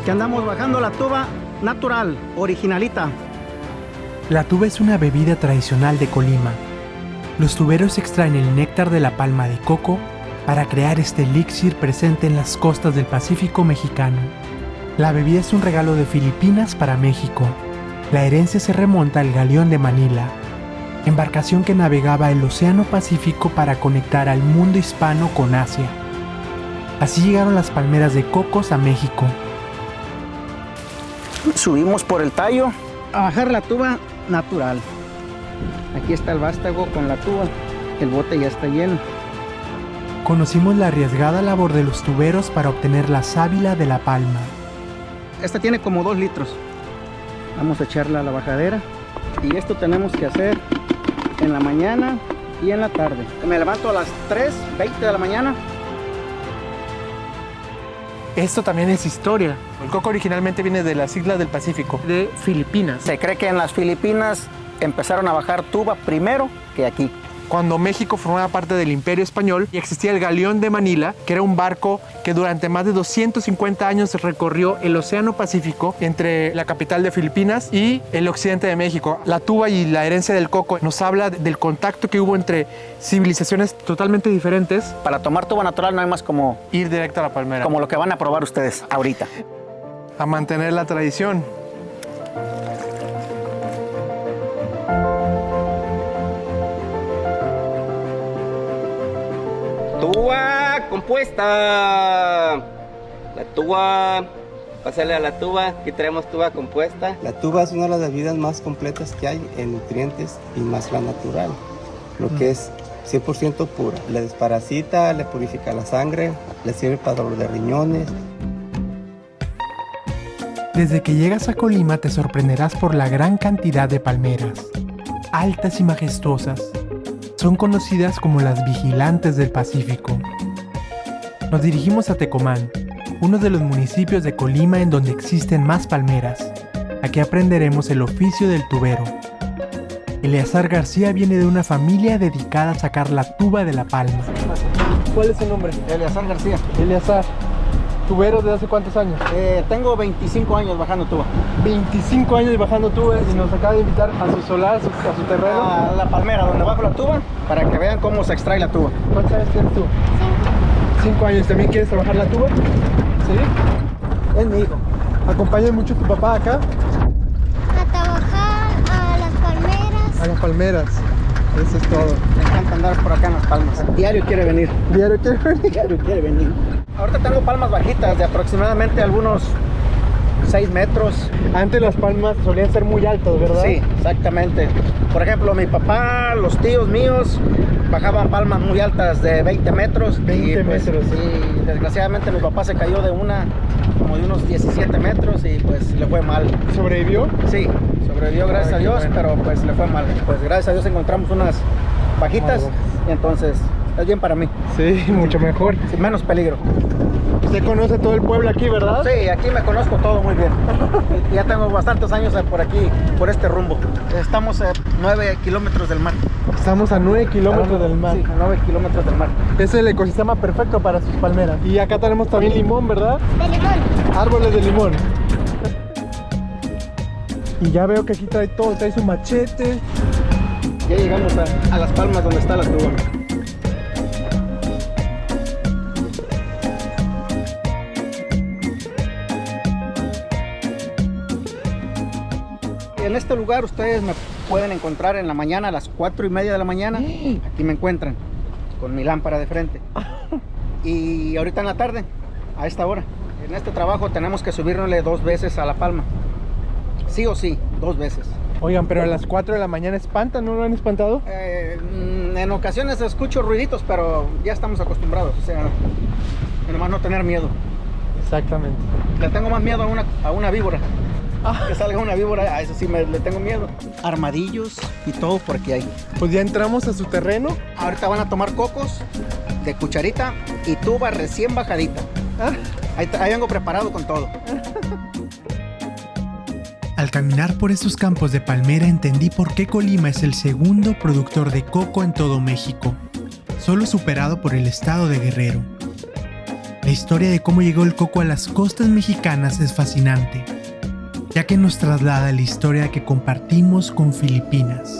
Que andamos bajando la tuba natural, originalita. La tuba es una bebida tradicional de Colima. Los tuberos extraen el néctar de la palma de coco para crear este elixir presente en las costas del Pacífico mexicano. La bebida es un regalo de Filipinas para México. La herencia se remonta al galeón de Manila, embarcación que navegaba el Océano Pacífico para conectar al mundo hispano con Asia. Así llegaron las palmeras de cocos a México. Subimos por el tallo a bajar la tuba natural. Aquí está el vástago con la tuba. El bote ya está lleno. Conocimos la arriesgada labor de los tuberos para obtener la sábila de la palma. Esta tiene como 2 litros. Vamos a echarla a la bajadera. Y esto tenemos que hacer en la mañana y en la tarde. Me levanto a las 3:20 de la mañana. Esto también es historia. El coco originalmente viene de las islas del Pacífico, de Filipinas. Se cree que en las Filipinas empezaron a bajar tuba primero que aquí. Cuando México formaba parte del Imperio Español y existía el Galeón de Manila, que era un barco que durante más de 250 años recorrió el Océano Pacífico entre la capital de Filipinas y el occidente de México. La tuba y la herencia del coco nos habla del contacto que hubo entre civilizaciones totalmente diferentes. Para tomar tuba natural no hay más como Ir directo a la palmera. lo que van a probar ustedes ahorita. A mantener la tradición. Tuba compuesta. La tuba, pásale a la tuba. Aquí traemos tuba compuesta. La tuba es una de las bebidas más completas que hay en nutrientes y más la natural, lo que es 100% pura. Le desparasita, le purifica la sangre, le sirve para dolor de riñones. Desde que llegas a Colima te sorprenderás por la gran cantidad de palmeras, altas y majestuosas. Son conocidas como las vigilantes del Pacífico. Nos dirigimos a Tecomán, uno de los municipios de Colima en donde existen más palmeras. Aquí aprenderemos el oficio del tubero. Eleazar García viene de una familia dedicada a sacar la tuba de la palma. ¿Cuál es su nombre? Eleazar García. Eleazar. ¿Tubero desde hace cuántos años? Tengo 25 años bajando tuba. 25 años bajando tubas y nos acaba de invitar a su solar, a su terreno. A la palmera donde bajo la tuba para que vean cómo se extrae la tuba. ¿Cuántos años tienes tú? 5 años. ¿También quieres trabajar la tuba? Sí. Es mi hijo. ¿Acompaña mucho tu papá acá? A trabajar a las palmeras. A las palmeras. Eso es todo. Me encanta andar por acá en las palmas. Diario quiere venir. ¿Diario quieres venir? Diario quiere venir. Ahorita tengo palmas bajitas de aproximadamente algunos 6 metros. Antes las palmas solían ser muy altas, ¿verdad? Sí, exactamente. Por ejemplo, mi papá, los tíos míos bajaban palmas muy altas de 20 metros. 20 metros. Y desgraciadamente mi papá se cayó de como de unos 17 metros y pues le fue mal. ¿Sobrevivió? Sí, sobrevivió gracias a Dios, pero pues le fue mal. Pues gracias a Dios encontramos unas bajitas y entonces es bien para mí. Sí, mucho mejor. Sin menos peligro. Usted conoce todo el pueblo aquí, ¿verdad? Sí, aquí me conozco todo muy bien. Ya tengo bastantes años por aquí, por este rumbo. Estamos a 9 kilómetros del mar. Estamos a 9 kilómetros del mar. Sí, a 9 kilómetros del mar. Es el ecosistema perfecto para sus palmeras. Y acá tenemos también limón, ¿verdad? De limón. Árboles de limón. Y ya veo que aquí trae todo, trae su machete. Ya llegamos a las palmas donde está la tuba. En este lugar ustedes me pueden encontrar en la mañana a las 4:30 de la mañana. Aquí me encuentran con mi lámpara de frente. Y ahorita en la tarde, a esta hora. En este trabajo tenemos que subirnosle 2 veces a la palma. Sí o sí, 2 veces. Oigan, pero a las 4 de la mañana espantan, ¿no lo han espantado? En ocasiones escucho ruiditos, pero ya estamos acostumbrados. O sea, nomás no tener miedo. Exactamente. Le tengo más miedo a una víbora. Que salga una víbora, a eso sí le tengo miedo. Armadillos y todo por aquí hay. Pues ya entramos a su terreno. Ahorita van a tomar cocos de cucharita y tuba recién bajadita. Ahí vengo preparado con todo. Al caminar por estos campos de palmera entendí por qué Colima es el segundo productor de coco en todo México, solo superado por el estado de Guerrero. La historia de cómo llegó el coco a las costas mexicanas es fascinante, ya que nos traslada a la historia que compartimos con Filipinas.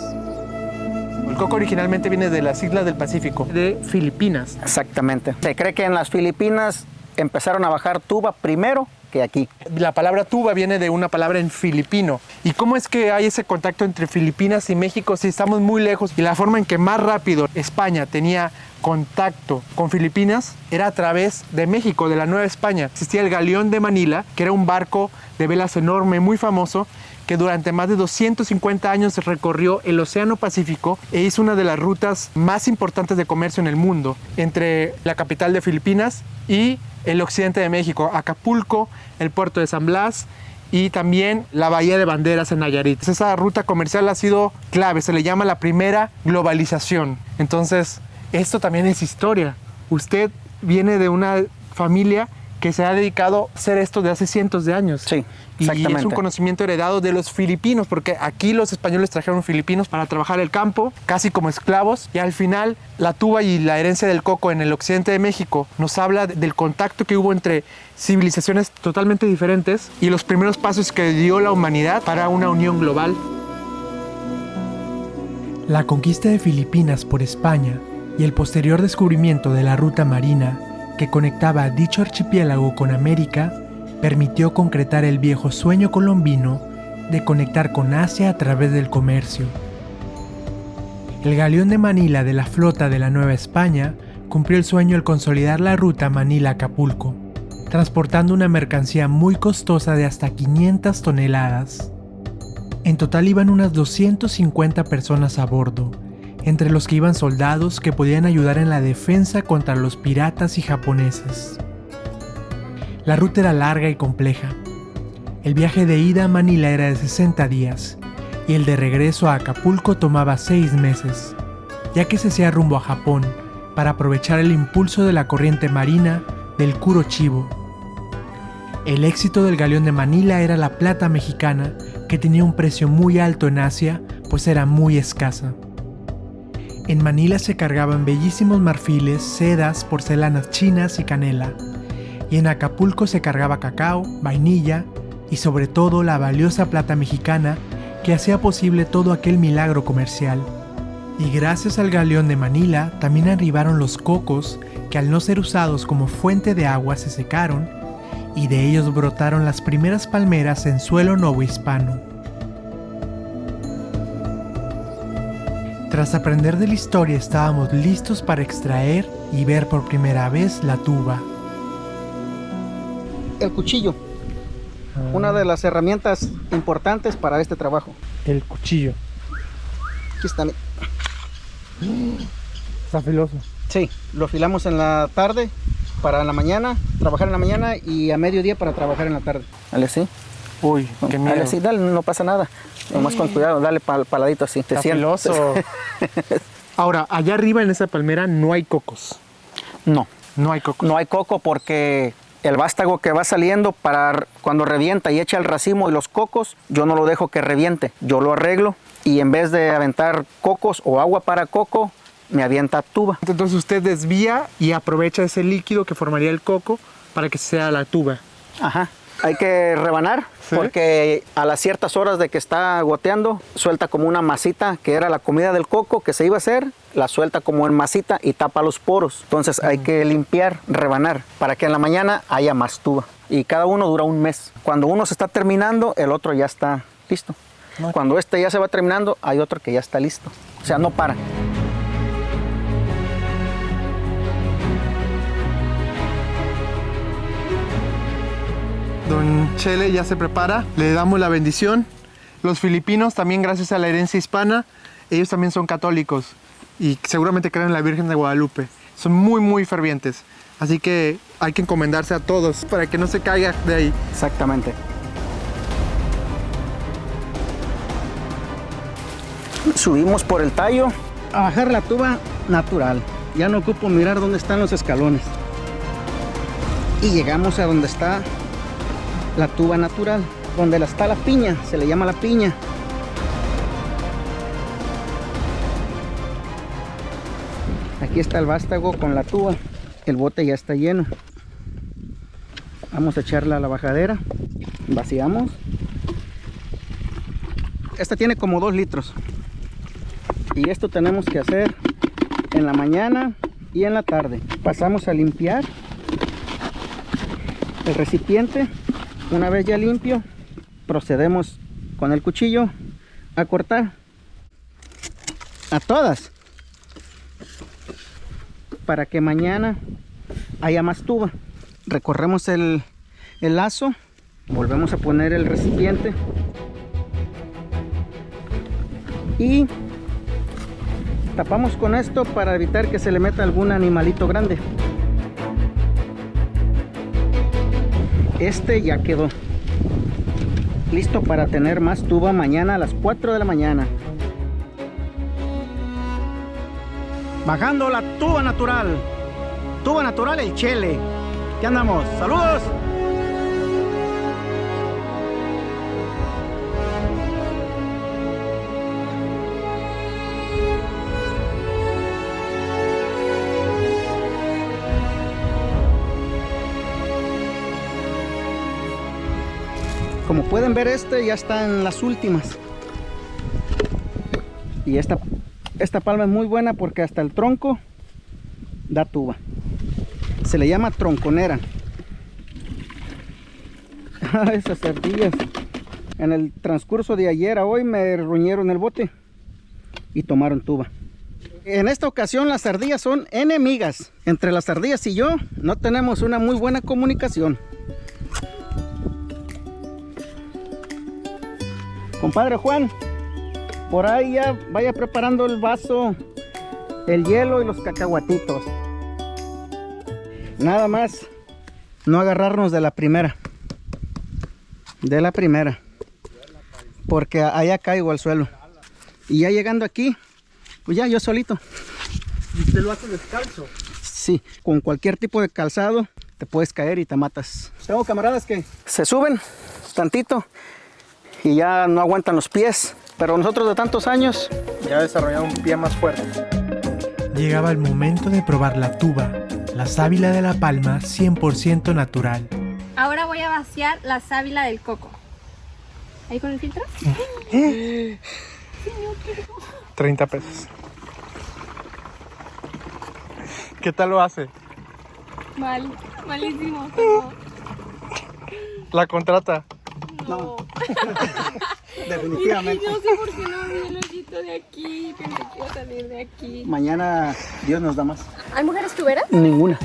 El coco originalmente viene de las islas del Pacífico, de Filipinas. Exactamente. Se cree que en las Filipinas empezaron a bajar tuba primero que aquí. La palabra tuba viene de una palabra en filipino. ¿Y cómo es que hay ese contacto entre Filipinas y México si estamos muy lejos? Y la forma en que más rápido España tenía contacto con Filipinas era a través de México, de la Nueva España. Existía el Galeón de Manila, que era un barco de velas enorme, muy famoso, que durante más de 250 años recorrió el Océano Pacífico e hizo una de las rutas más importantes de comercio en el mundo, entre la capital de Filipinas y el occidente de México, Acapulco, el puerto de San Blas y también la Bahía de Banderas en Nayarit. Esa ruta comercial ha sido clave, se le llama la primera globalización. Entonces, esto también es historia. Usted viene de una familia que se ha dedicado a hacer esto de hace cientos de años. Sí, y exactamente. es un conocimiento heredado de los filipinos, porque aquí los españoles trajeron filipinos para trabajar el campo, casi como esclavos, y al final la tuba y la herencia del coco en el occidente de México nos habla del contacto que hubo entre civilizaciones totalmente diferentes y los primeros pasos que dio la humanidad para una unión global. La conquista de Filipinas por España y el posterior descubrimiento de la ruta marina que conectaba a dicho archipiélago con América permitió concretar el viejo sueño colombino de conectar con Asia a través del comercio. El Galeón de Manila de la flota de la Nueva España cumplió el sueño al consolidar la ruta Manila-Acapulco, transportando una mercancía muy costosa de hasta 500 toneladas. En total iban unas 250 personas a bordo, entre los que iban soldados que podían ayudar en la defensa contra los piratas y japoneses. La ruta era larga y compleja. El viaje de ida a Manila era de 60 días y el de regreso a Acapulco tomaba 6 meses, ya que se hacía rumbo a Japón para aprovechar el impulso de la corriente marina del Kuro Chibo. El éxito del Galeón de Manila era la plata mexicana, que tenía un precio muy alto en Asia, pues era muy escasa. En Manila se cargaban bellísimos marfiles, sedas, porcelanas chinas y canela, y en Acapulco se cargaba cacao, vainilla y sobre todo la valiosa plata mexicana que hacía posible todo aquel milagro comercial. Y gracias al Galeón de Manila también arribaron los cocos que al no ser usados como fuente de agua se secaron y de ellos brotaron las primeras palmeras en suelo novohispano. Tras aprender de la historia estábamos listos para extraer y ver por primera vez la tuba. El cuchillo, una de las herramientas importantes para este trabajo. El cuchillo. Aquí está. Está filoso. Sí, lo afilamos en la tarde para la mañana, trabajar en la mañana y a mediodía para trabajar en la tarde. Dale así. Uy, qué miedo. Dale así, dale, no pasa nada. Nomás con cuidado, dale paladito así. Está filoso. Ahora, allá arriba en esa palmera no hay cocos. No, No hay cocos. no hay coco porque el vástago que va saliendo para cuando revienta y echa el racimo y los cocos, yo no lo dejo que reviente. Yo lo arreglo y en vez de aventar cocos o agua para coco, me avienta tuba. Entonces usted desvía y aprovecha ese líquido que formaría el coco para que sea la tuba. Ajá. Hay que rebanar, ¿sí? Porque a las ciertas horas de que está goteando, suelta como una masita, que era la comida del coco que se iba a hacer, la suelta como en masita y tapa los poros. Entonces hay que limpiar, rebanar, para que en la mañana haya más tuba. Y cada uno dura un mes. Cuando uno se está terminando, el otro ya está listo. Cuando este ya se va terminando, hay otro que ya está listo. O sea, no para. Don Chele ya se prepara, le damos la bendición. Los filipinos también, gracias a la herencia hispana, ellos también son católicos y seguramente creen en la Virgen de Guadalupe. Son muy, muy fervientes. Así que hay que encomendarse a todos para que no se caiga de ahí. Exactamente. Subimos por el tallo a bajar la tuba natural. Ya no ocupo mirar dónde están los escalones. Y llegamos a donde está la tuba natural, donde está la piña, se le llama la piña. Aquí está el vástago con la tuba, el bote ya está lleno. Vamos a echarla a la bajadera. Vaciamos. Esta tiene como 2 litros. Y esto tenemos que hacer en la mañana y en la tarde. Pasamos a limpiar el recipiente. Una vez ya limpio, procedemos con el cuchillo a cortar a todas para que mañana haya más tuba. Recorremos el lazo, volvemos a poner el recipiente y tapamos con esto para evitar que se le meta algún animalito grande. Este ya quedó listo para tener más tuba mañana a las 4 de la mañana. Bajando la tuba natural. Tuba natural el Chele. ¿Qué andamos? ¡Saludos! Como pueden ver, este ya está en las últimas. Y esta palma es muy buena porque hasta el tronco da tuba. Se le llama tronconera. Esas ardillas. En el transcurso de ayer a hoy me ruñeron el bote y tomaron tuba. En esta ocasión las ardillas son enemigas. Entre las ardillas y yo no tenemos una muy buena comunicación. Compadre Juan, por ahí ya vaya preparando el vaso, el hielo y los cacahuatitos. Nada más no agarrarnos de la primera. Porque allá caigo al suelo. Y ya llegando aquí, pues ya yo solito. ¿Y usted lo hace descalzo? Sí, con cualquier tipo de calzado te puedes caer y te matas. Tengo camaradas que se suben tantito y ya no aguantan los pies, pero nosotros de tantos años ya desarrollamos un pie más fuerte. Llegaba el momento de probar la tuba, la sábila de la palma 100% natural. Ahora voy a vaciar la sábila del coco. ¿Ahí con el filtro? 30 pesos. ¿Qué tal lo hace? Mal, malísimo. ¿La contrata? No. Definitivamente. Y no sé por qué no vi el hoyito de aquí. Pensé que iba a salir de aquí. Mañana Dios nos da más. ¿Hay mujeres tuberas? Ninguna.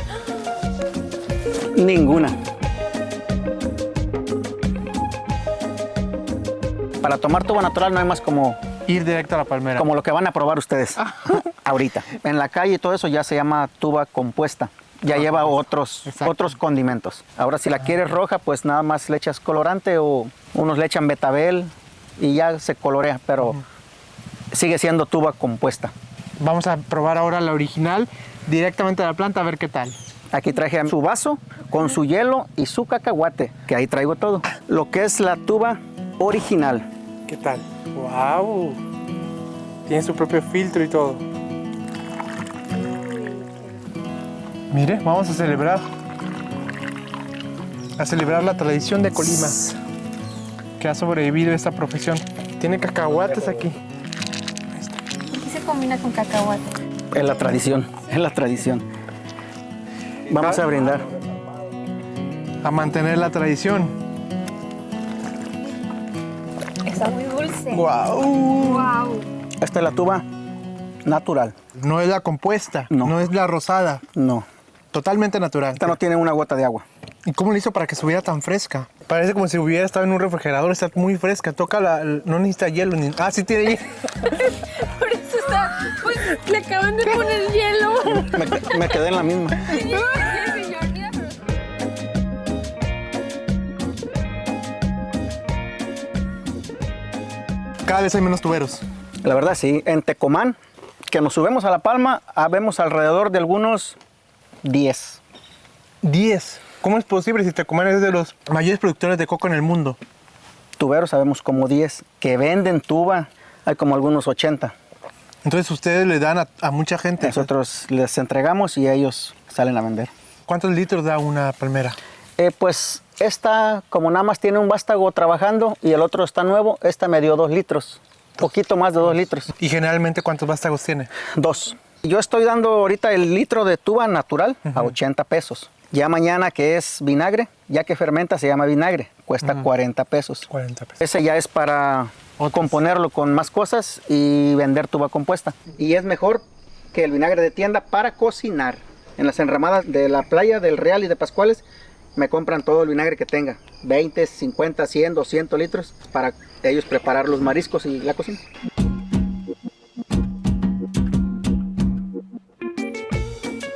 Para tomar tuba natural no hay más como Ir directo a la palmera. lo que van a probar ustedes ahorita. En la calle y todo eso ya se llama tuba compuesta. Ya lleva otros condimentos. Ahora si la quieres roja, pues nada más le echas colorante o unos le echan betabel y ya se colorea, pero sigue siendo tuba compuesta. Vamos a probar ahora la original directamente de la planta a ver qué tal. Aquí traje su vaso con su hielo y su cacahuate, que ahí traigo todo. Lo que es la tuba original. ¿Qué tal? ¡Wow! Tiene su propio filtro y todo. Mire, vamos a celebrar. A celebrar la tradición de Colima, que ha sobrevivido a esta profesión. Tiene cacahuates aquí. ¿Por qué se combina con cacahuate? Es la tradición, Vamos a brindar. A mantener la tradición. Está muy dulce. ¡Wow! Wow. Esta es la tuba natural. No es la compuesta, No. no es la rosada. No, Totalmente natural. esta no tiene una gota de agua. ¿Y cómo le hizo para que estuviera tan fresca? Parece como si hubiera estado en un refrigerador, está muy fresca. Toca no necesita hielo ni... Ah, sí tiene hielo. Por eso está... Pues le acaban de poner hielo. Me quedé en la misma. Señor, mira, pero... Cada vez hay menos tuberos. La verdad sí, en Tecomán, que nos subimos a La Palma, vemos alrededor de algunos 10. 10. ¿Cómo es posible si Tecomán es de los mayores productores de coco en el mundo? Tuberos sabemos como 10. Que venden tuba, hay como algunos 80. Entonces ustedes le dan a mucha gente. Nosotros les entregamos y ellos salen a vender. ¿Cuántos litros da una palmera? Pues esta, como nada más tiene un vástago trabajando y el otro está nuevo, esta me dio 2 litros. Poquito más de 2 litros. ¿Y generalmente cuántos vástagos tiene? 2. Yo estoy dando ahorita el litro de tuba natural a 80 pesos. Ya mañana, que es vinagre, ya que fermenta se llama vinagre, cuesta 40 pesos. 40 pesos. Ese ya es para componerlo con más cosas y vender tuba compuesta. Y es mejor que el vinagre de tienda para cocinar. En las enramadas de la playa del Real y de Pascuales me compran todo el vinagre que tenga. 20, 50, 100, 200 litros para ellos preparar los mariscos y la cocina.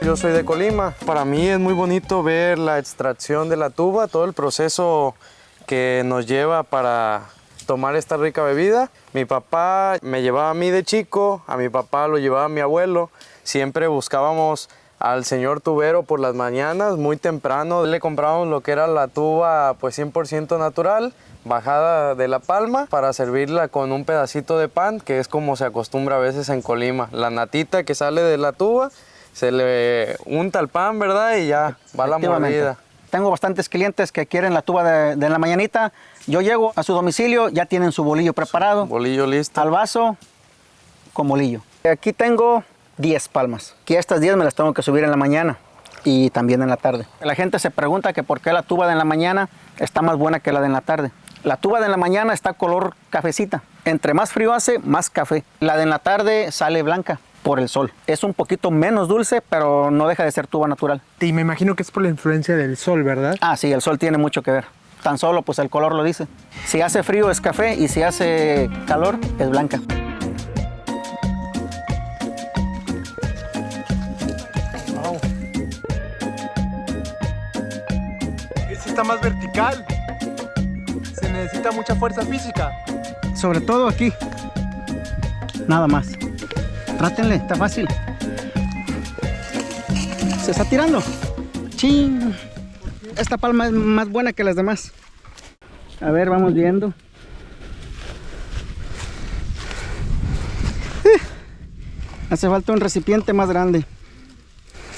Yo soy de Colima. Para mí es muy bonito ver la extracción de la tuba, todo el proceso que nos lleva para tomar esta rica bebida. Mi papá me llevaba a mí de chico, a mi papá lo llevaba mi abuelo. Siempre buscábamos al señor tubero por las mañanas, muy temprano. Le comprábamos lo que era la tuba pues 100% natural, bajada de la palma, para servirla con un pedacito de pan, que es como se acostumbra a veces en Colima. La natita que sale de la tuba, se le unta el pan, ¿verdad? Y ya va la mordida. Tengo bastantes clientes que quieren la tuba de la mañanita. Yo llego a su domicilio, ya tienen su bolillo preparado. Bolillo listo. Al vaso con bolillo. Aquí tengo 10 palmas. Que estas 10 me las tengo que subir en la mañana y también en la tarde. La gente se pregunta que por qué la tuba de la mañana está más buena que la de en la tarde. La tuba de la mañana está color cafecita. Entre más frío hace, más café. La de en la tarde sale blanca por el sol. Es un poquito menos dulce, pero no deja de ser tuba natural. Y me imagino que es por la influencia del sol, ¿verdad? Ah, sí, el sol tiene mucho que ver. Tan solo, pues el color lo dice. Si hace frío es café y si hace calor es blanca. Wow. Esta está más vertical. Se necesita mucha fuerza física. Sobre todo aquí. Nada más. Trátenle, está fácil. Se está tirando. ¡Chin! Esta palma es más buena que las demás. A ver, vamos viendo. Hace falta un recipiente más grande.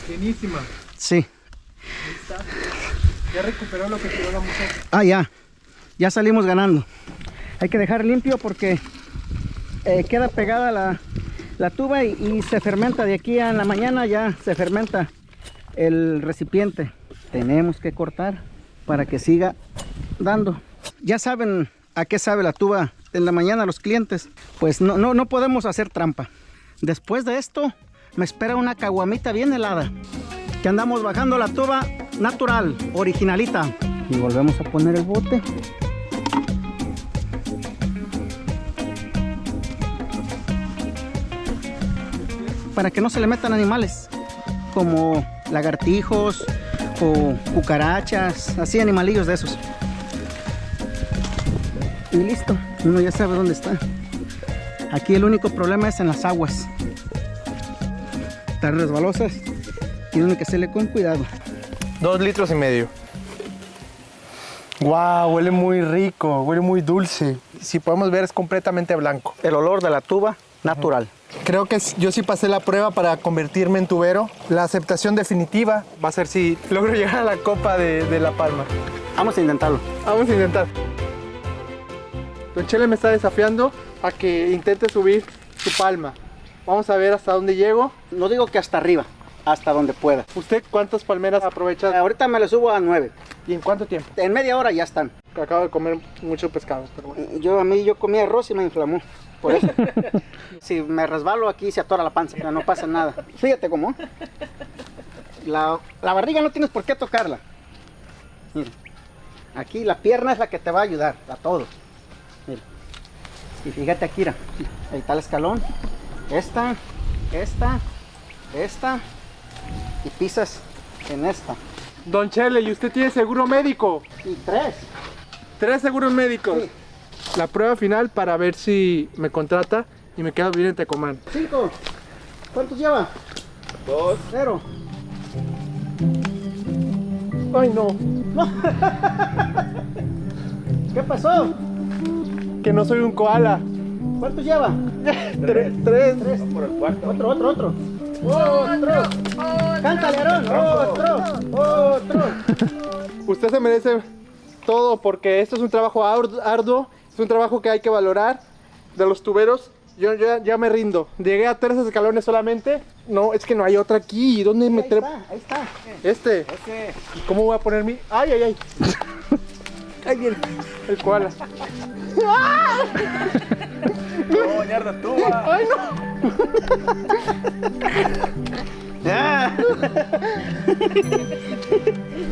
Buenísima. Sí. Ya recuperó lo que tiró la mujer. Ah, ya. Ya salimos ganando. Hay que dejar limpio porque queda pegada la tuba y se fermenta. De aquí a la mañana ya se fermenta el recipiente. Tenemos que cortar para que siga dando. Ya saben a qué sabe la tuba en la mañana los clientes. Pues no podemos hacer trampa. Después de esto me espera una caguamita bien helada. Que andamos bajando la tuba natural, originalita. Y volvemos a poner el bote. Para que no se le metan animales como lagartijos o cucarachas, así animalillos de esos. Y listo, uno ya sabe dónde está. Aquí el único problema es en las aguas. Están resbalosas, tienen que hacerle con cuidado. 2,5 litros. Wow, huele muy rico, huele muy dulce. Si podemos ver, es completamente blanco. El olor de la tuba natural. Creo que yo sí pasé la prueba para convertirme en tubero. La aceptación definitiva va a ser si logro llegar a la copa de La Palma. Vamos a intentarlo. Vamos a intentar. Don Chele me está desafiando a que intente subir su palma. Vamos a ver hasta dónde llego. No digo que hasta arriba, hasta donde pueda. ¿Usted cuántas palmeras aprovecha? Ahorita me le subo a 9. ¿Y en cuánto tiempo? En media hora ya están. Acabo de comer mucho pescado, pero bueno. Yo comí arroz y me inflamó. Por eso. Si me resbalo aquí se atora la panza, pero no pasa nada. Fíjate cómo. La barriga no tienes por qué tocarla. Mira. Aquí la pierna es la que te va a ayudar a todo. Mira. Y fíjate aquí, mira. Ahí está el escalón. Esta. Y pisas en esta. Don Chele, ¿y usted tiene seguro médico? Y 3. 3 seguros médicos. Sí. La prueba final para ver si me contrata y me quedo vivir en Tecomán. 5. ¿Cuántos lleva? 2. 0. Ay, no. ¿Qué pasó? Que no soy un koala. ¿Cuántos lleva? 3. Vamos por el cuarto. Otro. Cántale, Aarón. Otro. Usted se merece todo porque esto es un trabajo arduo, es un trabajo que hay que valorar de los tuberos. Yo ya me rindo. Llegué a 3 escalones solamente. No, es que no hay otra aquí. ¿Dónde meter? Ahí está. Este. ¿Y cómo voy a poner mi...? ¡Ay, ay, ay! ¡Ay, viene! El koala. ¡No, mierda, tú! ¡Ay, no!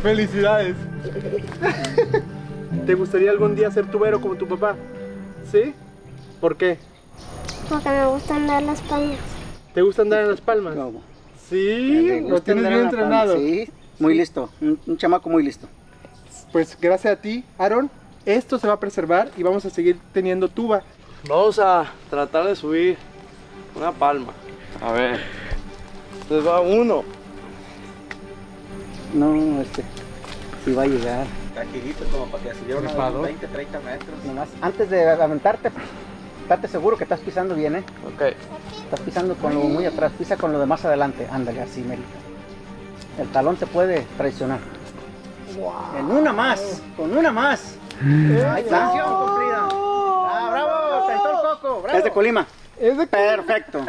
¡Felicidades! ¿Te gustaría algún día ser tubero como tu papá? ¿Sí? ¿Por qué? Porque me gustan dar las palmas. ¿Te gusta andar en las palmas? ¿Cómo? Sí, lo tienes bien entrenado. Sí, muy listo. Un chamaco muy listo. Pues gracias a ti, Aaron, esto se va a preservar y vamos a seguir teniendo tuba. Vamos a tratar de subir una palma. A ver. Entonces va 1. No, sí va a llegar. Tranquilito, como para que se lleve unos 20, 30 metros. Nomás, antes de aventarte, estate seguro que estás pisando bien, ¿eh? Ok. Estás pisando con lo muy atrás, pisa con lo de más adelante. Ándale, así, Mérita. El talón te puede traicionar. Wow. En una más, con una más. Ahí está. Misión cumplida. Ah, bravo, tentó el coco, bravo. Es de Colima. Perfecto,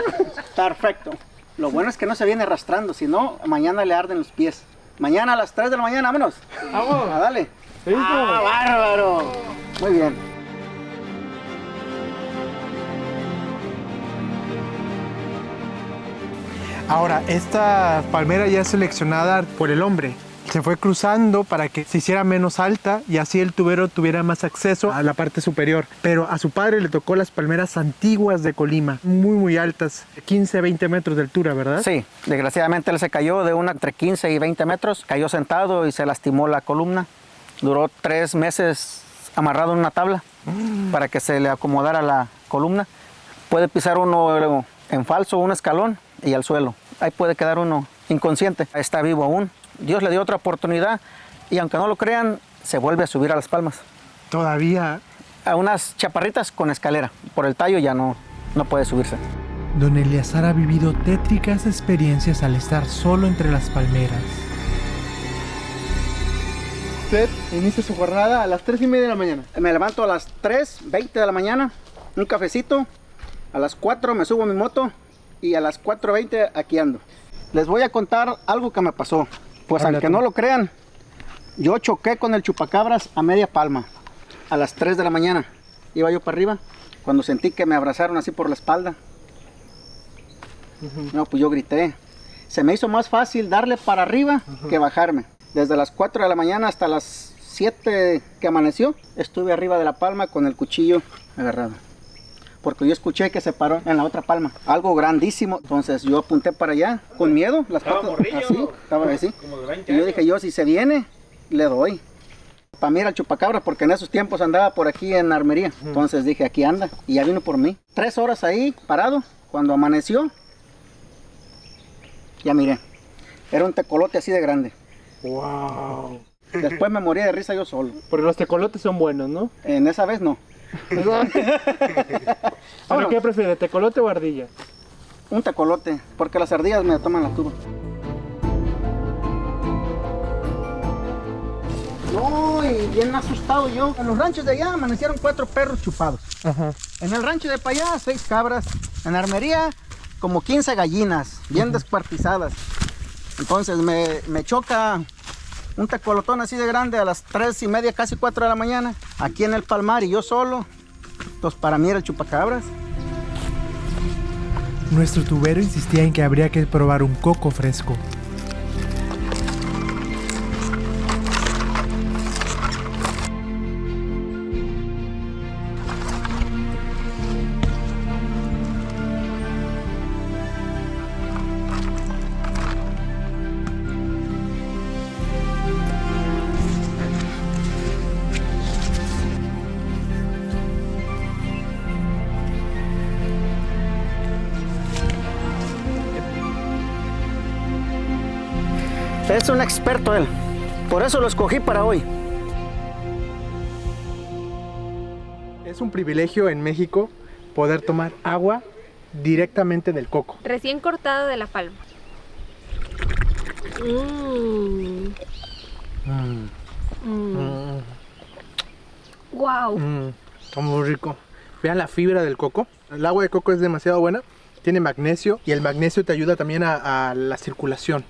perfecto. Lo bueno es que no se viene arrastrando, si no, mañana le arden los pies. Mañana a las 3 de la mañana, vámonos. Vamos. Ah, dale. Ah, bárbaro. Muy bien. Ahora, esta palmera ya es seleccionada por el hombre. Se fue cruzando para que se hiciera menos alta y así el tubero tuviera más acceso a la parte superior. Pero a su padre le tocó las palmeras antiguas de Colima, muy altas, 15, 20 metros de altura, ¿verdad? Sí, desgraciadamente él se cayó de entre 15 y 20 metros, cayó sentado y se lastimó la columna. Duró 3 meses amarrado en una tabla para que se le acomodara la columna. Puede pisar uno en falso, un escalón y al suelo. Ahí puede quedar uno inconsciente. Está vivo aún. Dios le dio otra oportunidad y aunque no lo crean, se vuelve a subir a las palmas. Todavía. A unas chaparritas con escalera. Por el tallo ya no puede subirse. Don Eleazar ha vivido tétricas experiencias al estar solo entre las palmeras. Usted inicia su jornada a las 3:30 de la mañana. Me levanto a las 3:20 de la mañana, un cafecito. A las 4 me subo a mi moto y a las 4:20 aquí ando. Les voy a contar algo que me pasó. Pues aunque no lo crean, yo choqué con el chupacabras a media palma. A las 3 de la mañana iba yo para arriba, cuando sentí que me abrazaron así por la espalda. No, pues yo grité. Se me hizo más fácil darle para arriba que bajarme. Desde las 4 de la mañana hasta las 7 que amaneció, estuve arriba de la palma con el cuchillo agarrado. Porque yo escuché que se paró en la otra palma, algo grandísimo. Entonces yo apunté para allá, con miedo, las patas así, estaba así. Y yo dije, yo si se viene, le doy. Para mí era el chupacabra, porque en esos tiempos andaba por aquí en Armería. Entonces dije, aquí anda, y ya vino por mí. 3 horas ahí, parado, cuando amaneció, ya miré. Era un tecolote así de grande. ¡Wow! Después me morí de risa yo solo. Porque los tecolotes son buenos, ¿no? En esa vez no. ¿Pero qué prefiere, tecolote o ardilla? Un tecolote, porque las ardillas me toman la tuba. No, y bien asustado yo. En los ranchos de allá amanecieron 4 perros chupados. Ajá. En el rancho de para allá 6 cabras. En Armería como 15 gallinas, bien descuartizadas. Entonces me choca un tecolotón así de grande a las 3:30, casi 4 de la mañana, aquí en el palmar y yo solo. Entonces para mí era el chupacabras. Nuestro tubero insistía en que habría que probar un coco fresco. Es un experto él, por eso lo escogí para hoy. Es un privilegio en México poder tomar agua directamente del coco. Recién cortado de la palma. rico. Vean la fibra del coco. El agua de coco es demasiado buena. Tiene magnesio y el magnesio te ayuda también a la circulación.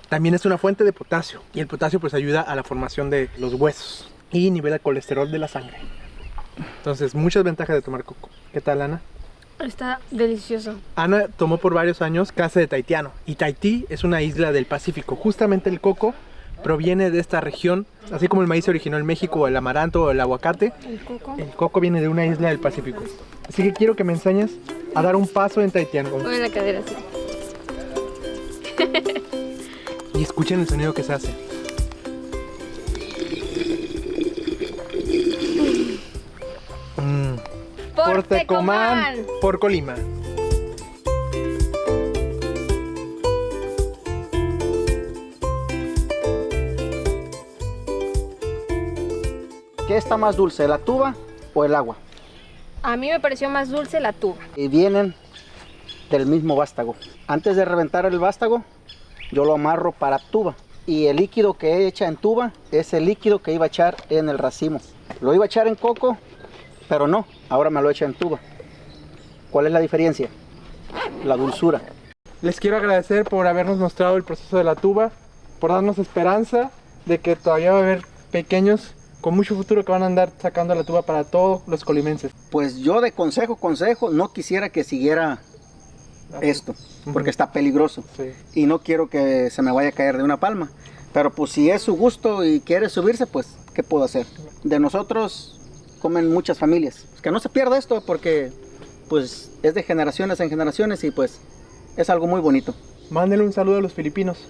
También es una fuente de potasio y el potasio pues ayuda a la formación de los huesos y nivela el colesterol de la sangre. Entonces, muchas ventajas de tomar coco. ¿Qué tal, Ana? Está delicioso. Ana tomó por varios años clase de tahitiano y Tahití es una isla del Pacífico. Justamente el coco proviene de esta región, así como el maíz se originó en México, o el amaranto o el aguacate. El coco viene de una isla del Pacífico. Así que quiero que me enseñes a dar un paso en tahitiano. Voy en la cadera así. Y escuchen el sonido que se hace. Por Tecomán, por Colima. ¿Qué está más dulce, la tuba o el agua? A mí me pareció más dulce la tuba. Y vienen del mismo vástago. Antes de reventar el vástago, yo lo amarro para tuba. Y el líquido que he hecho en tuba es el líquido que iba a echar en el racimo. Lo iba a echar en coco, pero no, ahora me lo echa en tuba. ¿Cuál es la diferencia? La dulzura. Les quiero agradecer por habernos mostrado el proceso de la tuba, por darnos esperanza de que todavía va a haber pequeños con mucho futuro que van a andar sacando la tuba para todos los colimenses. Pues yo de consejo, no quisiera que siguiera esto, porque está peligroso. Sí. Y no quiero que se me vaya a caer de una palma. Pero pues si es su gusto y quiere subirse, pues ¿qué puedo hacer? De nosotros comen muchas familias. Que no se pierda esto porque pues es de generaciones en generaciones y pues es algo muy bonito. Mándele un saludo a los filipinos.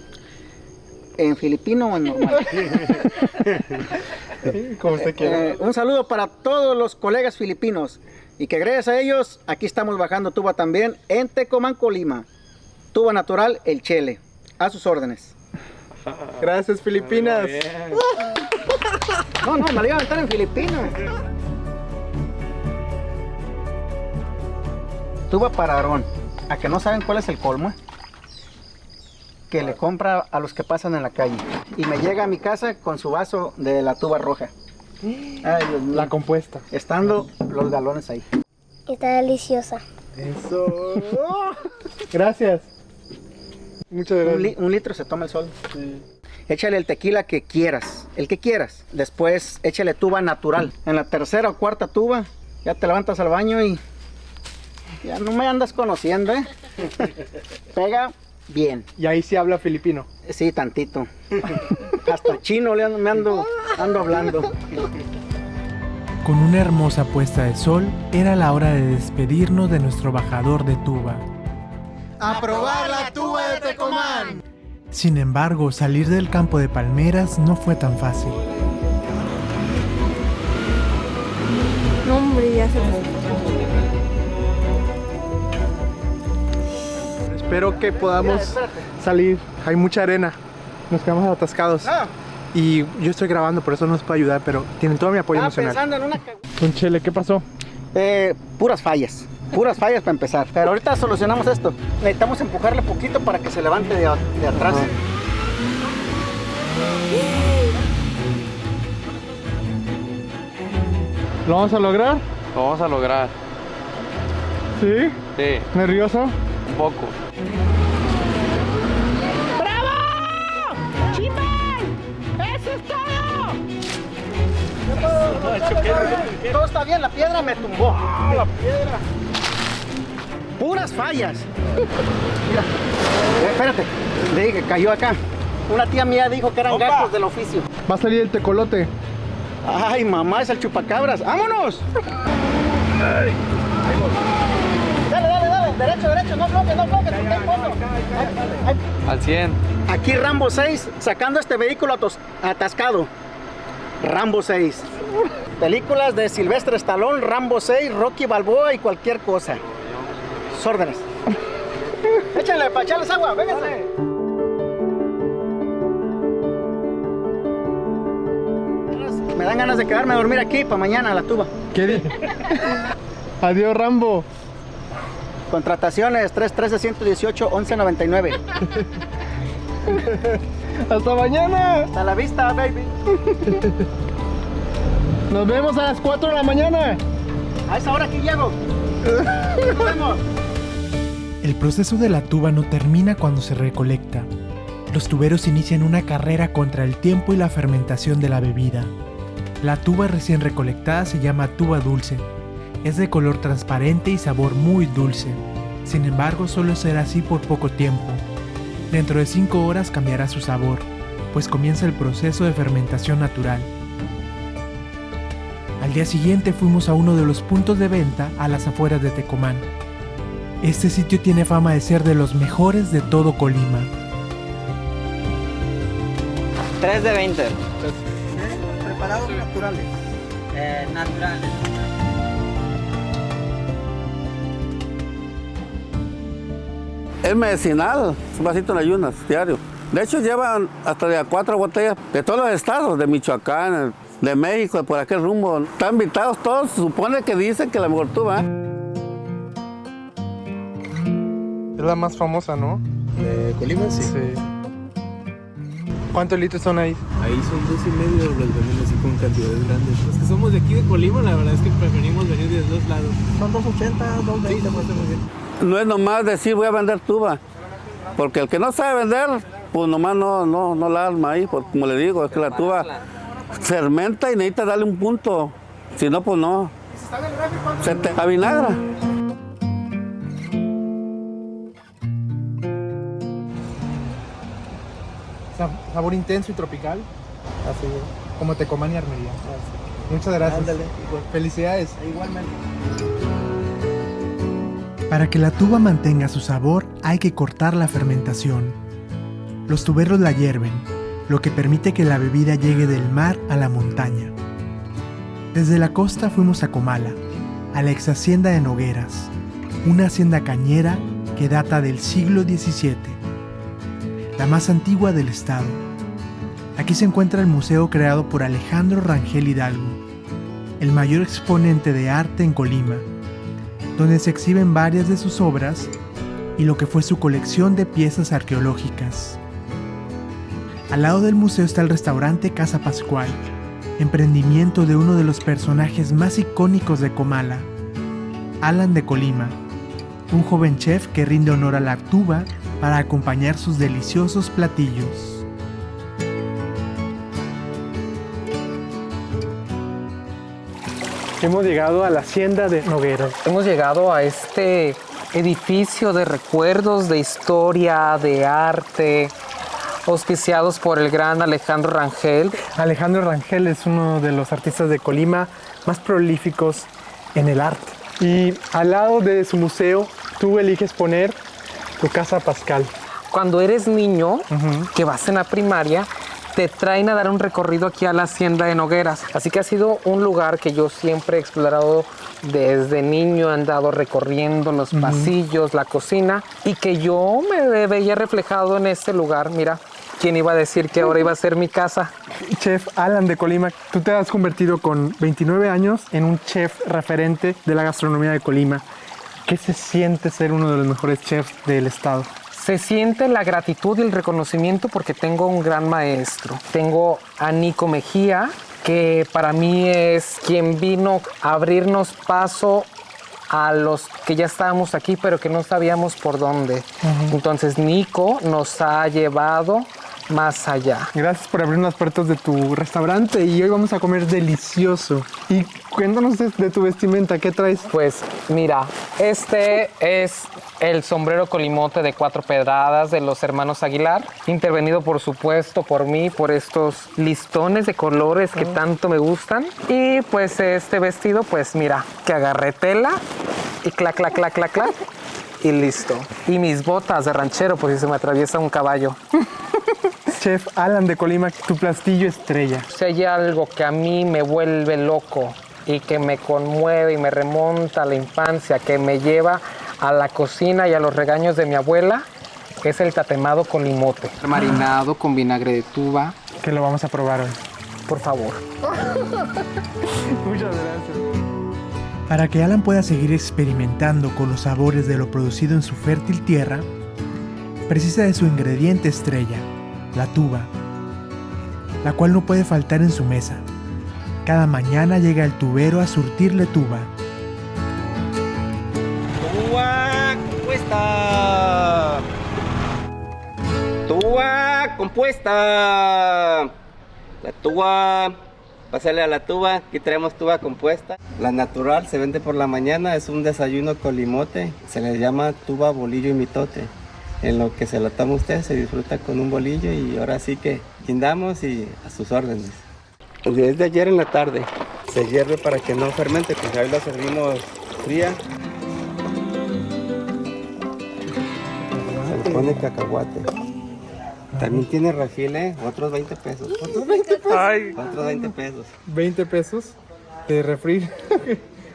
¿En filipino o en normal? Como usted quiera. Un saludo para todos los colegas filipinos y que gracias a ellos aquí estamos bajando tuba también en Tecomán, Colima. Tuba natural, el Chele. A sus órdenes. Gracias, Filipinas. No, me lo iba a aventar en Filipinas. Tuba para Aarón. ¿A que no saben cuál es el colmo? Que le compra a los que pasan en la calle. Y me llega a mi casa con su vaso de la tuba roja. Ay, Dios mío. La compuesta. Estando los galones ahí. Está deliciosa. Eso. Gracias. Muchas gracias. Un litro se toma el sol. Échale el tequila que quieras, el que quieras. Después échale tuba natural. En la tercera o cuarta tuba ya te levantas al baño y ya no me andas conociendo, ¿eh? Pega bien. Y ahí sí habla filipino. Sí, tantito. Hasta chino me ando hablando. Con una hermosa puesta de sol, era la hora de despedirnos de nuestro bajador de tuba. ¡A probar la tuba de Tecomán! Sin embargo, salir del campo de palmeras no fue tan fácil. No, hombre, ya se Espero que podamos salir. Hay mucha arena. Nos quedamos atascados. Y yo estoy grabando, por eso no nos puedo ayudar, pero tienen todo mi apoyo emocional. Pensando en una... Don Chele, ¿qué pasó? Puras fallas para empezar. Pero ahorita solucionamos esto. Necesitamos empujarle poquito para que se levante de atrás. ¿Lo vamos a lograr? Lo vamos a lograr. ¿Sí? Sí, ¿Nervioso? un poco. Todo está bien, la piedra me tumbó. La piedra. Puras fallas. Mira, espérate, le dije, cayó acá. Una tía mía dijo que eran gatos del oficio. Va a salir el tecolote. Ay, mamá, es el chupacabras. ¡Vámonos! Dale, derecho, no bloques, Al 100. Aquí Rambo 6, sacando este vehículo atascado. Rambo 6. Películas de Sylvester Stallone, Rambo 6, Rocky Balboa y cualquier cosa. Órdenes. Échale, para echarles agua, vénganse. Me dan ganas de quedarme a dormir aquí para mañana a la tuba. ¿Qué? Adiós, Rambo. Contrataciones 313-118-1199. Hasta mañana. Hasta la vista, baby. Nos vemos a las 4 de la mañana. A esa hora aquí llego. Nos vemos. El proceso de la tuba no termina cuando se recolecta. Los tuberos inician una carrera contra el tiempo y la fermentación de la bebida. La tuba recién recolectada se llama tuba dulce. Es de color transparente y sabor muy dulce. Sin embargo, solo será así por poco tiempo. Dentro de 5 horas cambiará su sabor, pues comienza el proceso de fermentación natural. Al día siguiente fuimos a uno de los puntos de venta a las afueras de Tecomán. Este sitio tiene fama de ser de los mejores de todo Colima. 3 de 20. Preparados naturales. Naturales. Es medicinal, un vasito en ayunas diario. De hecho llevan hasta de a 4 botellas de todos los estados, de Michoacán, de México, por aquel rumbo. Están invitados todos, se supone que dicen que la mejor tuba. Es la más famosa, ¿no? ¿De Colima? Sí. ¿Cuántos litros son ahí? Ahí son 2.5, los venden así con cantidades grandes. Los que somos de aquí de Colima, la verdad es que preferimos venir de los dos lados. Son 2.80, 2.20. Sí, muy bien. No es nomás decir voy a vender tuba, porque el que no sabe vender, pues nomás no la arma ahí, porque como le digo, es que la tuba fermenta y necesita darle un punto, si no, pues no, se te avinagra. Sabor intenso y tropical, Así es. como Tecomán y Armería. Muchas gracias. Ándale. Felicidades. Igualmente. Para que la tuba mantenga su sabor, hay que cortar la fermentación. Los tuberos la hierven, lo que permite que la bebida llegue del mar a la montaña. Desde la costa fuimos a Comala, a la ex hacienda de Nogueras, una hacienda cañera que data del siglo XVII, la más antigua del estado. Aquí se encuentra el museo creado por Alejandro Rangel Hidalgo, el mayor exponente de arte en Colima, donde se exhiben varias de sus obras y lo que fue su colección de piezas arqueológicas. Al lado del museo está el restaurante Casa Pascual, emprendimiento de uno de los personajes más icónicos de Comala, Alan de Colima, un joven chef que rinde honor a la tuba para acompañar sus deliciosos platillos. Hemos llegado a la hacienda de Nogueras. Hemos llegado a este edificio de recuerdos, de historia, de arte, auspiciados por el gran Alejandro Rangel. Alejandro Rangel es uno de los artistas de Colima más prolíficos en el arte. Y al lado de su museo, tú eliges poner tu Casa Pascal. Cuando eres niño, que vas en la primaria, te traen a dar un recorrido aquí a la hacienda de Nogueras. Así que ha sido un lugar que yo siempre he explorado desde niño, he andado recorriendo los pasillos, la cocina, y que yo me veía reflejado en este lugar. Mira, ¿quién iba a decir que ahora iba a ser mi casa? Chef Alan de Colima, tú te has convertido con 29 años en un chef referente de la gastronomía de Colima. ¿Qué se siente ser uno de los mejores chefs del estado? Se siente la gratitud y el reconocimiento porque tengo un gran maestro. Tengo a Nico Mejía, que para mí es quien vino a abrirnos paso a los que ya estábamos aquí, pero que no sabíamos por dónde. Entonces Nico nos ha llevado más allá. Gracias por abrir las puertas de tu restaurante y hoy vamos a comer delicioso. Y cuéntanos de tu vestimenta, ¿qué traes? Pues mira, este es el sombrero colimote de 4 pedradas de los hermanos Aguilar, intervenido por supuesto por mí, por estos listones de colores que tanto me gustan. Y pues este vestido, pues mira, que agarré tela y clac, clac, clac, clac, clac, y listo. Y mis botas de ranchero, por si se me atraviesa un caballo. Chef Alan de Colima, tu platillo estrella. Si hay algo que a mí me vuelve loco y que me conmueve y me remonta a la infancia, que me lleva a la cocina y a los regaños de mi abuela, es el tatemado con limote. Marinado con vinagre de tuba. Que lo vamos a probar hoy. Por favor. Muchas gracias. Para que Alan pueda seguir experimentando con los sabores de lo producido en su fértil tierra, precisa de su ingrediente estrella, la tuba, la cual no puede faltar en su mesa. Cada mañana llega el tubero a surtirle tuba. Tuba compuesta. Tuba compuesta. La tuba, pásale a la tuba, aquí traemos tuba compuesta. La natural se vende por la mañana, es un desayuno con limote, se le llama tuba, bolillo y mitote. En lo que se la toma usted, se disfruta con un bolillo y ahora sí que guindamos y a sus órdenes. Desde ayer en la tarde se hierve para que no fermente, pues hoy la servimos fría. Se le pone cacahuate. También tiene refil, otros 20 pesos. ¿Otros 20 pesos? Ay. Otros 20 pesos. 20 pesos de refri.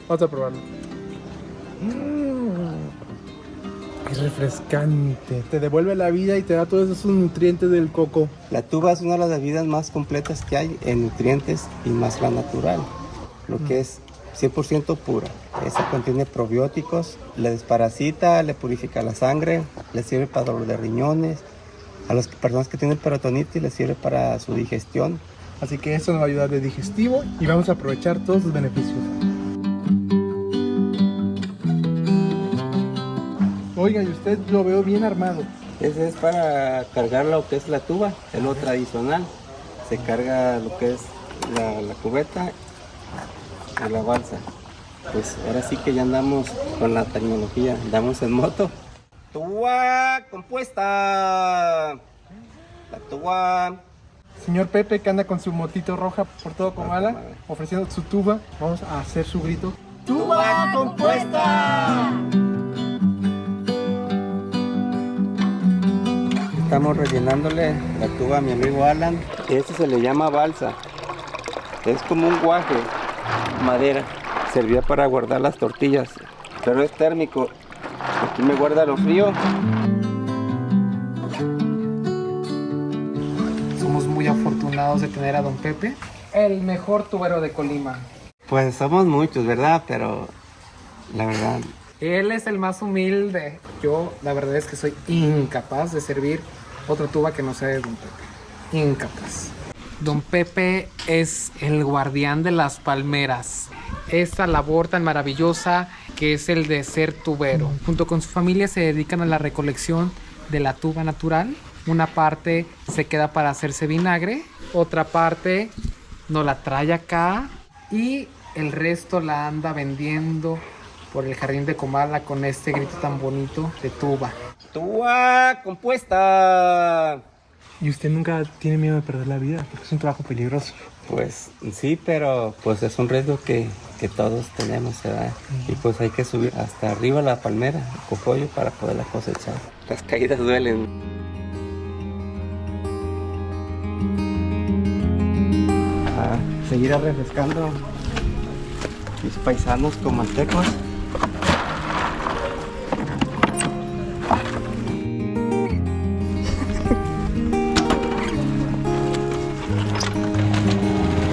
Vamos a probarlo. Es refrescante. Te devuelve la vida y te da todos esos nutrientes del coco. La tuba es una de las bebidas más completas que hay en nutrientes y más la natural. Lo que es 100% pura. Esa contiene probióticos, le desparasita, le purifica la sangre, le sirve para dolor de riñones. A las personas que tienen peritonitis les sirve para su digestión. Así que esto nos va a ayudar de digestivo y vamos a aprovechar todos sus beneficios. Oiga, y usted lo veo bien armado. Ese es para cargar lo que es la tuba, es lo tradicional. Se carga lo que es la cubeta y la balsa. Pues ahora sí que ya andamos con la tecnología, andamos en moto. Tuba compuesta. La tuba. Señor Pepe, que anda con su motito roja por todo Comala, ofreciendo su tuba. Vamos a hacer su grito. ¡Tuba compuesta! Estamos rellenándole la tuba a mi amigo Alan. Este se le llama balsa. Es como un guaje, madera. Servía para guardar las tortillas, pero es térmico. Aquí me guarda lo frío. Somos muy afortunados de tener a don Pepe, el mejor tubero de Colima. Pues somos muchos, ¿verdad? Pero la verdad... Él es el más humilde. Yo la verdad es que soy incapaz de servir otra tuba que no sea de don Pepe. Incapaz. Don Pepe es el guardián de las palmeras. Esta labor tan maravillosa que es el de ser tubero. Junto con su familia se dedican a la recolección de la tuba natural. Una parte se queda para hacerse vinagre, otra parte nos la trae acá y el resto la anda vendiendo por el jardín de Comala con este grito tan bonito de tuba. Tuba compuesta. ¿Y usted nunca tiene miedo de perder la vida? Porque es un trabajo peligroso. Pues sí, pero pues es un riesgo que todos tenemos, ¿verdad? Y pues hay que subir hasta arriba la palmera, el cogollo, para poderla cosechar. Las caídas duelen. A seguir refrescando mis paisanos comaltecos.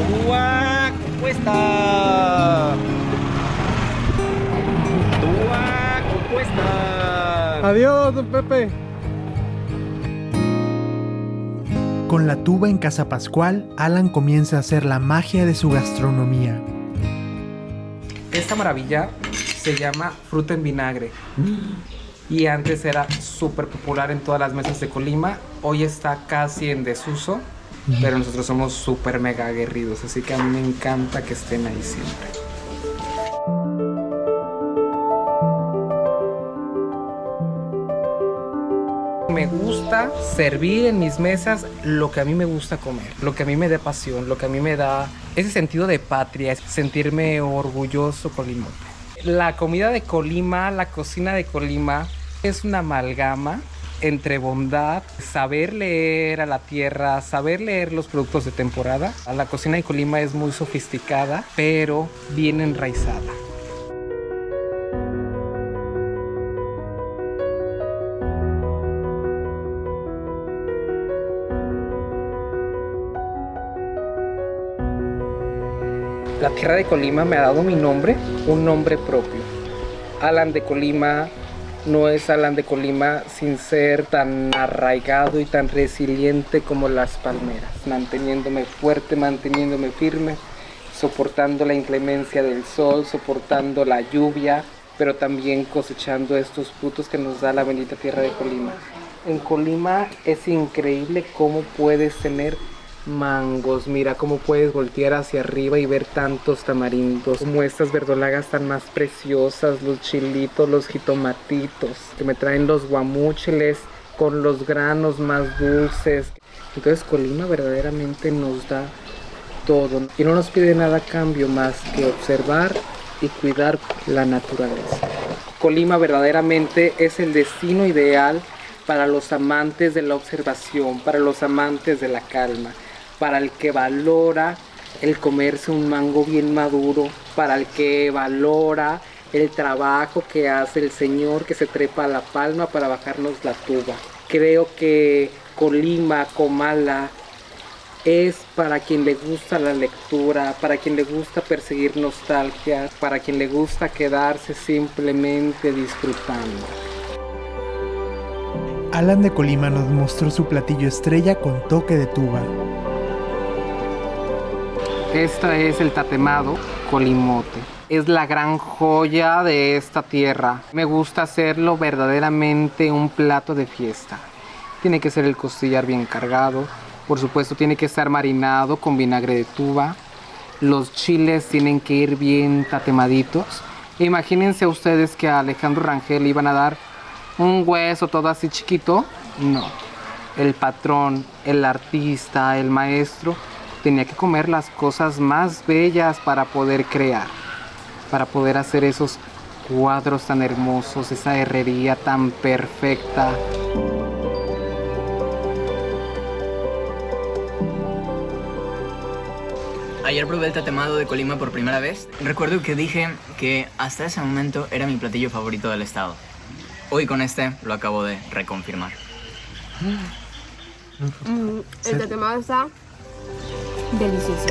Tuba compuesta. Tuba compuesta. Adiós, don Pepe. Con la tuba en Casa Pascual, Alan comienza a hacer la magia de su gastronomía. Esta maravilla se llama fruta en vinagre y antes era súper popular en todas las mesas de Colima. Hoy está casi en desuso, pero nosotros somos súper mega aguerridos, así que a mí me encanta que estén ahí siempre. Me gusta servir en mis mesas lo que a mí me gusta comer, lo que a mí me dé pasión, lo que a mí me da ese sentido de patria, sentirme orgulloso colimote. La comida de Colima, la cocina de Colima es una amalgama entre bondad, saber leer a la tierra, saber leer los productos de temporada. La cocina de Colima es muy sofisticada, pero bien enraizada. La tierra de Colima me ha dado mi nombre, un nombre propio. Alan de Colima no es Alan de Colima sin ser tan arraigado y tan resiliente como las palmeras, manteniéndome fuerte, manteniéndome firme. soportando la inclemencia del sol, soportando la lluvia, pero también cosechando estos frutos que nos da la bendita tierra de Colima. En Colima es increíble cómo puedes tener mangos, mira cómo puedes voltear hacia arriba y ver tantos tamarindos, como estas verdolagas tan más preciosas, los chilitos, los jitomatitos, que me traen los guamúchiles con los granos más dulces. Entonces Colima verdaderamente nos da todo y no nos pide nada a cambio más que observar y cuidar la naturaleza. Colima verdaderamente es el destino ideal para los amantes de la observación, para los amantes de la calma, para el que valora el comerse un mango bien maduro, para el que valora el trabajo que hace el señor que se trepa a la palma para bajarnos la tuba. Creo que Colima, Comala, es para quien le gusta la lectura, para quien le gusta perseguir nostalgia, para quien le gusta quedarse simplemente disfrutando. Alan de Colima nos mostró su platillo estrella con toque de tuba. Esta es el tatemado colimote. Es la gran joya de esta tierra. Me gusta hacerlo verdaderamente un plato de fiesta. Tiene que ser el costillar bien cargado. Por supuesto, tiene que estar marinado con vinagre de tuba. Los chiles tienen que ir bien tatemaditos. Imagínense ustedes que a Alejandro Rangel le iban a dar un hueso todo así chiquito. No. El patrón, el artista, el maestro tenía que comer las cosas más bellas para poder crear, para poder hacer esos cuadros tan hermosos, esa herrería tan perfecta. Ayer probé el tatemado de Colima por primera vez. Recuerdo que dije que hasta ese momento era mi platillo favorito del estado. Hoy con este lo acabo de reconfirmar. El tatemado está delicioso.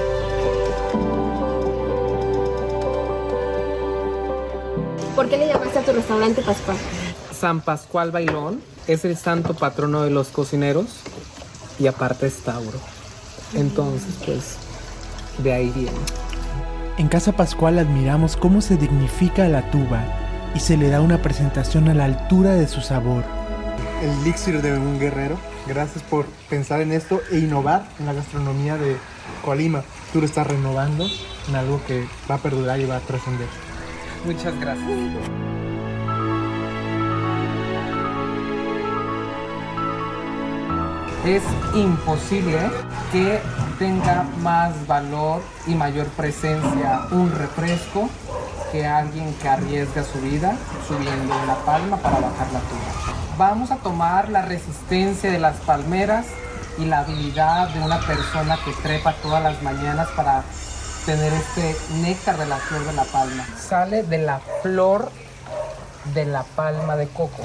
¿Por qué le llamaste a tu restaurante Pascual? San Pascual Bailón es el santo patrono de los cocineros y aparte es Tauro. Entonces, pues, de ahí viene. En Casa Pascual admiramos cómo se dignifica la tuba y se le da una presentación a la altura de su sabor. El elixir de un guerrero. Gracias por pensar en esto e innovar en la gastronomía de Colima. Tú lo estás renovando en algo que va a perdurar y va a trascender. Muchas gracias. Es imposible que tenga más valor y mayor presencia un refresco que alguien que arriesga su vida subiendo una palma para bajar la tuba. Vamos a tomar la resistencia de las palmeras y la habilidad de una persona que trepa todas las mañanas para tener este néctar de la flor de la palma. Sale de la flor de la palma de coco.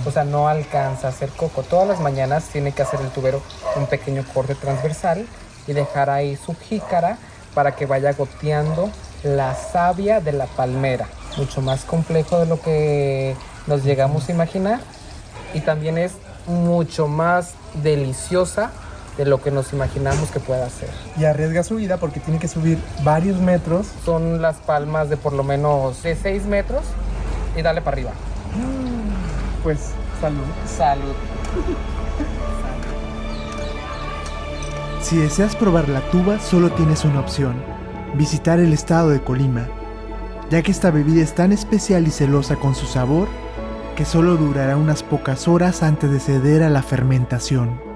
O sea, no alcanza a hacer coco. Todas las mañanas tiene que hacer el tubero un pequeño corte transversal y dejar ahí su jícara para que vaya goteando la savia de la palmera. Mucho más complejo de lo que nos llegamos a imaginar y también es mucho más deliciosa de lo que nos imaginamos que pueda ser. Y arriesga su vida porque tiene que subir varios metros. Son las palmas de por lo menos de 6 metros y dale para arriba. Pues, salud. Salud. Si deseas probar la tuba, solo tienes una opción: visitar el estado de Colima, ya que esta bebida es tan especial y celosa con su sabor que solo durará unas pocas horas antes de ceder a la fermentación.